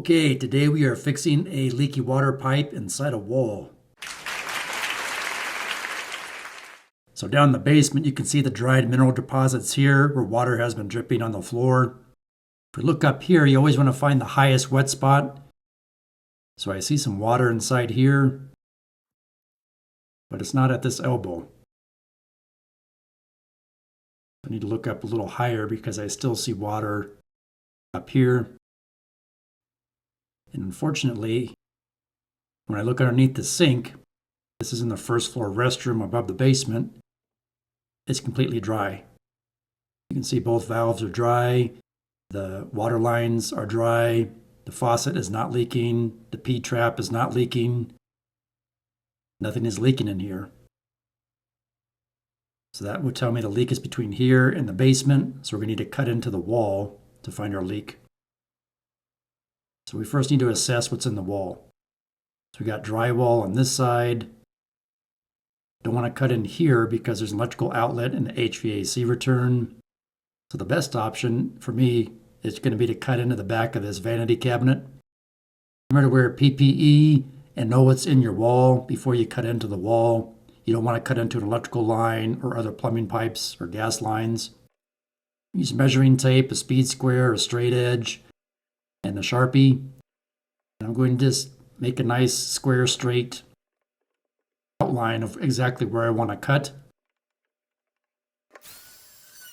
Okay, today we are fixing a leaky water pipe inside a wall. So down in the basement you can see the dried mineral deposits here where water has been dripping on the floor. If you look up here, you always want to find the highest wet spot. So I see some water inside here, but it's not at this elbow. I need to look up a little higher because I still see water up here. And unfortunately, when I look underneath the sink, this is in the first floor restroom above the basement, it's completely dry. You can see both valves are dry, the water lines are dry, the faucet is not leaking, the P-trap is not leaking, nothing is leaking in here. So that would tell me the leak is between here and the basement, so we're going to need to cut into the wall to find our leak. So we first need to assess what's in the wall. So we got drywall on this side. Don't want to cut in here because there's an electrical outlet in the HVAC return. So the best option for me is going to be to cut into the back of this vanity cabinet. Remember to wear PPE and know what's in your wall before you cut into the wall. You don't want to cut into an electrical line or other plumbing pipes or gas lines. Use measuring tape, a speed square, a straight edge, and a Sharpie. And I'm going to just make a nice square straight outline of exactly where I want to cut.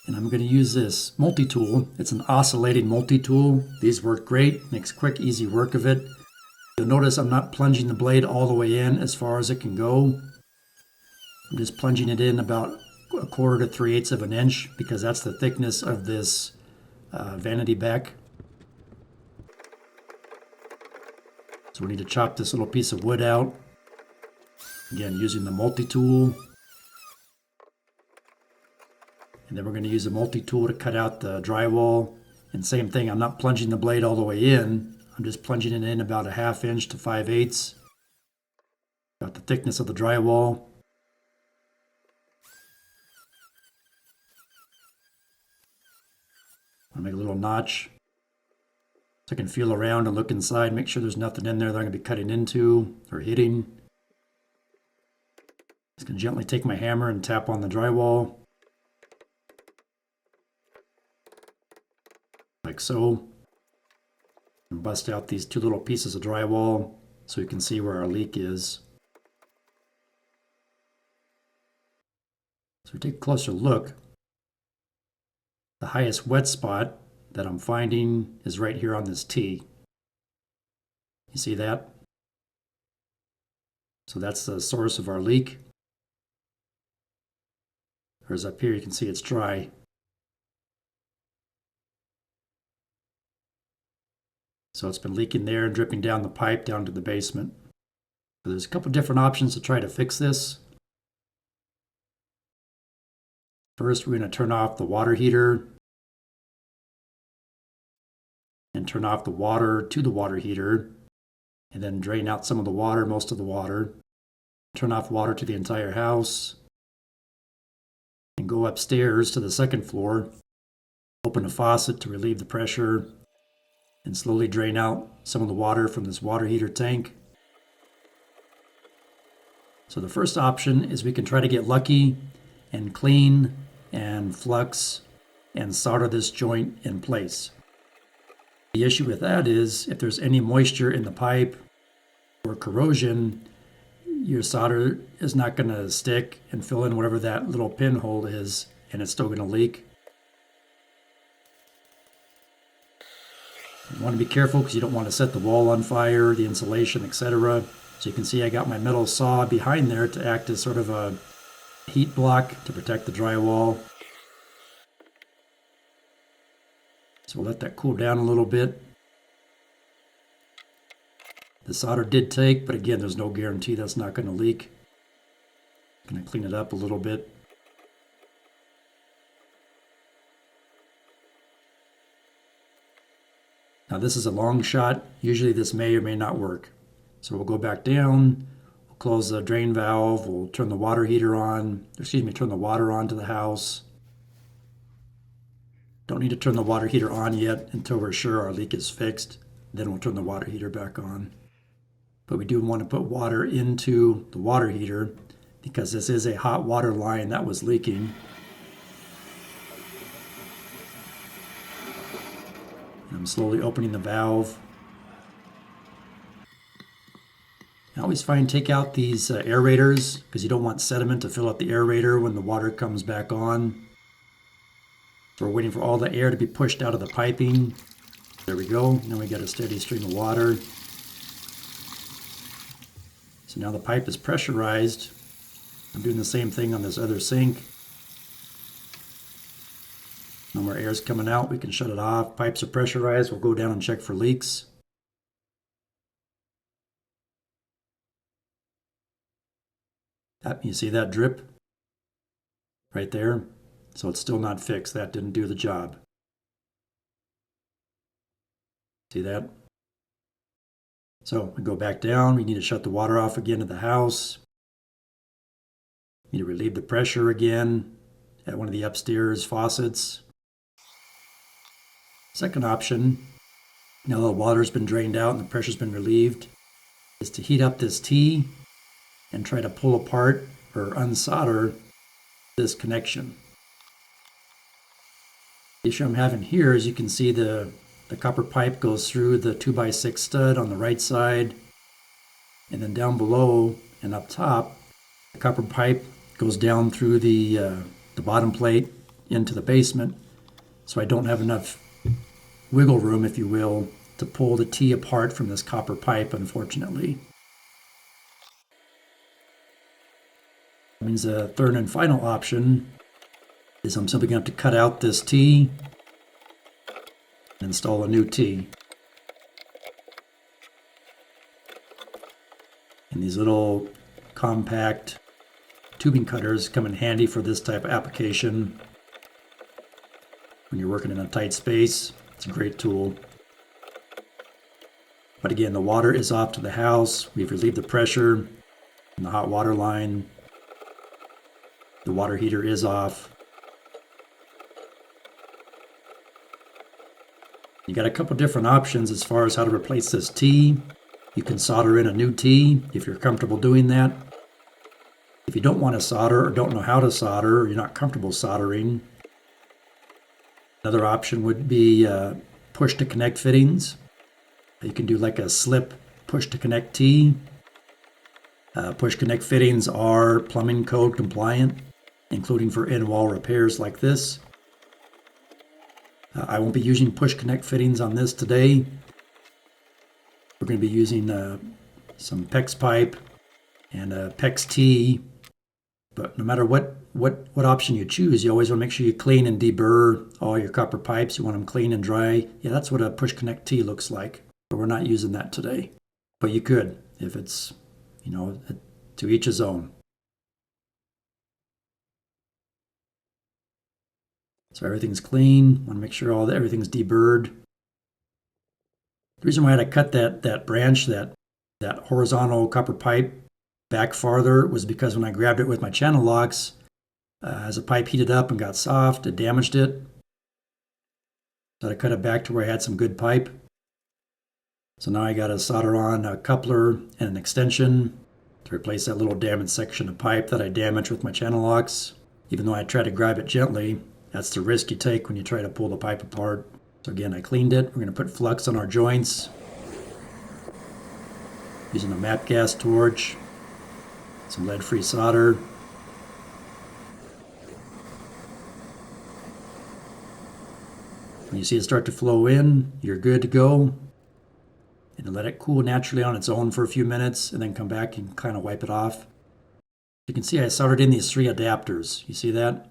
And I'm going to use this multi-tool. It's an oscillating multi-tool. These work great, makes quick, easy work of it. You'll notice I'm not plunging the blade all the way in as far as it can go. I'm just plunging it in about 1/4 to 3/8 of an inch because that's the thickness of this vanity back. So we need to chop this little piece of wood out. Again, using the multi-tool. And then we're going to use the multi-tool to cut out the drywall. And same thing, I'm not plunging the blade all the way in. I'm just plunging it in about 1/2 inch to 5/8. About the thickness of the drywall. I'll make a little notch. So I can feel around and look inside, make sure there's nothing in there that I'm going to be cutting into or hitting. Just going to gently take my hammer and tap on the drywall. Like so. And bust out these 2 little pieces of drywall so you can see where our leak is. So we take a closer look. The highest wet spot that I'm finding is right here on this T. You see that? So that's the source of our leak. Whereas up here you can see it's dry. So it's been leaking there and dripping down the pipe down to the basement. So there's a couple different options to try to fix this. First, we're going to turn off the water heater and turn off the water to the water heater and then drain out some of the water, most of the water. Turn off water to the entire house and go upstairs to the second floor. Open the faucet to relieve the pressure and slowly drain out some of the water from this water heater tank. So the first option is we can try to get lucky and clean and flux and solder this joint in place. The issue with that is if there's any moisture in the pipe or corrosion, your solder is not going to stick and fill in whatever that little pinhole is, and it's still going to leak. You want to be careful because you don't want to set the wall on fire, the insulation, etc. So you can see I got my metal saw behind there to act as sort of a heat block to protect the drywall. So we'll let that cool down a little bit. The solder did take, but again, there's no guarantee that's not going to leak. I'm going to clean it up a little bit. Now this is a long shot. Usually this may or may not work. So we'll go back down, we'll close the drain valve, we'll turn the water heater on, turn the water on to the house. Don't need to turn the water heater on yet until we're sure our leak is fixed. Then we'll turn the water heater back on. But we do want to put water into the water heater because this is a hot water line that was leaking. I'm slowly opening the valve. I always find take out these aerators because you don't want sediment to fill up the aerator when the water comes back on. So we're waiting for all the air to be pushed out of the piping. There we go. Now we got a steady stream of water. So now the pipe is pressurized. I'm doing the same thing on this other sink. No more air is coming out. We can shut it off. Pipes are pressurized. We'll go down and check for leaks. You see that drip right there? So it's still not fixed. That didn't do the job. See that? So we go back down. We need to shut the water off again at the house. Need to relieve the pressure again at one of the upstairs faucets. Second option, now the water's been drained out and the pressure's been relieved, is to heat up this T and try to pull apart or unsolder this connection. The issue I'm having here is you can see the copper pipe goes through the 2x6 stud on the right side, and then down below and up top, the copper pipe goes down through the bottom plate into the basement, so I don't have enough wiggle room, if you will, to pull the T apart from this copper pipe, unfortunately. That means the third and final option is I'm simply going to have to cut out this T and install a new T. And these little compact tubing cutters come in handy for this type of application. When you're working in a tight space, it's a great tool. But again, the water is off to the house. We've relieved the pressure in the hot water line. The water heater is off. You got a couple different options as far as how to replace this T. You can solder in a new T if you're comfortable doing that. If you don't want to solder or don't know how to solder or you're not comfortable soldering, another option would be push to connect fittings. You can do like a slip push to connect T. Push connect fittings are plumbing code compliant, including for in-wall repairs like this. I won't be using push connect fittings on this today. We're going to be using some PEX pipe and a PEX T. But no matter what option you choose, you always want to make sure you clean and deburr all your copper pipes. You want them clean and dry. Yeah, that's what a push connect T looks like. But we're not using that today. But you could, if it's, to each his own. So everything's clean. Want to make sure everything's deburred. The reason why I had to cut that branch, that horizontal copper pipe back farther was because when I grabbed it with my channel locks, as the pipe heated up and got soft, it damaged it. So I cut it back to where I had some good pipe. So now I got to solder on a coupler and an extension to replace that little damaged section of pipe that I damaged with my channel locks. Even though I tried to grab it gently, that's the risk you take when you try to pull the pipe apart. So again, I cleaned it. We're going to put flux on our joints using a MAP gas torch, some lead-free solder. When you see it start to flow in, you're good to go. And let it cool naturally on its own for a few minutes and then come back and kind of wipe it off. You can see I soldered in these 3 adapters. You see that?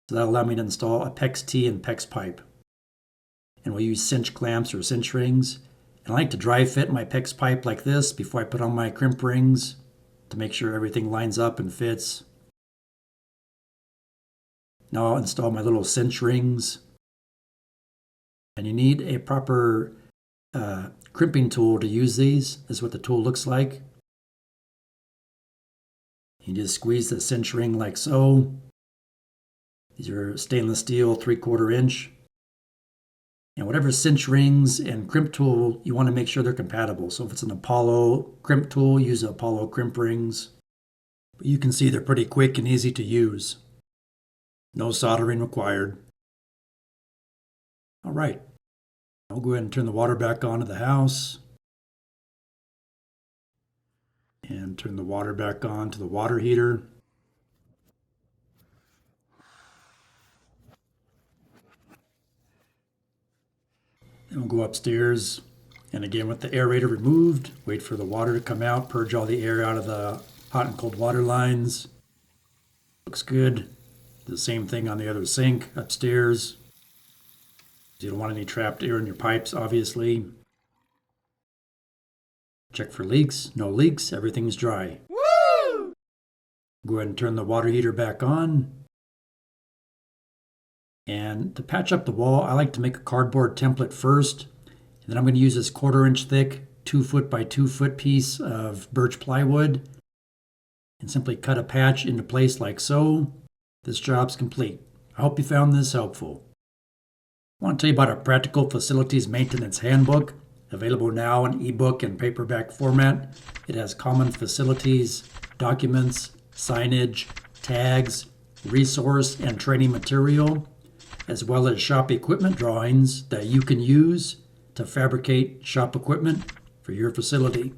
So that'll allow me to install a PEX T and PEX pipe. And we'll use cinch clamps or cinch rings. And I like to dry fit my PEX pipe like this before I put on my crimp rings to make sure everything lines up and fits. Now I'll install my little cinch rings. And you need a proper crimping tool to use these. This is what the tool looks like. You just squeeze the cinch ring like so. These are stainless steel 3/4 inch. And whatever cinch rings and crimp tool, you want to make sure they're compatible. So if it's an Apollo crimp tool, use Apollo crimp rings. But you can see they're pretty quick and easy to use. No soldering required. All right, I'll go ahead and turn the water back on to the house. And turn the water back on to the water heater. Then we'll go upstairs, and again with the aerator removed, wait for the water to come out, purge all the air out of the hot and cold water lines. Looks good. The same thing on the other sink upstairs. You don't want any trapped air in your pipes, obviously. Check for leaks. No leaks. Everything's dry. Woo! Go ahead and turn the water heater back on. And to patch up the wall, I like to make a cardboard template first. And then I'm going to use this 1/4 inch thick 2 foot by 2 foot piece of birch plywood and simply cut a patch into place like so. This job's complete. I hope you found this helpful. I want to tell you about our Practical Facilities Maintenance Handbook, available now in ebook and paperback format. It has common facilities, documents, signage, tags, resource and training material, as well as shop equipment drawings that you can use to fabricate shop equipment for your facility.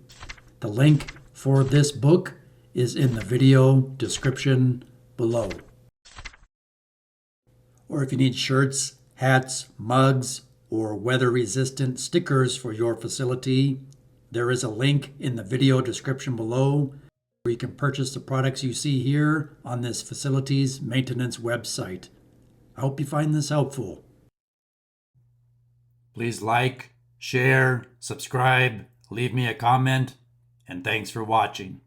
The link for this book is in the video description below. Or if you need shirts, hats, mugs, or weather-resistant stickers for your facility, there is a link in the video description below where you can purchase the products you see here on this facilities maintenance website. I hope you find this helpful. Please like, share, subscribe, leave me a comment, and thanks for watching.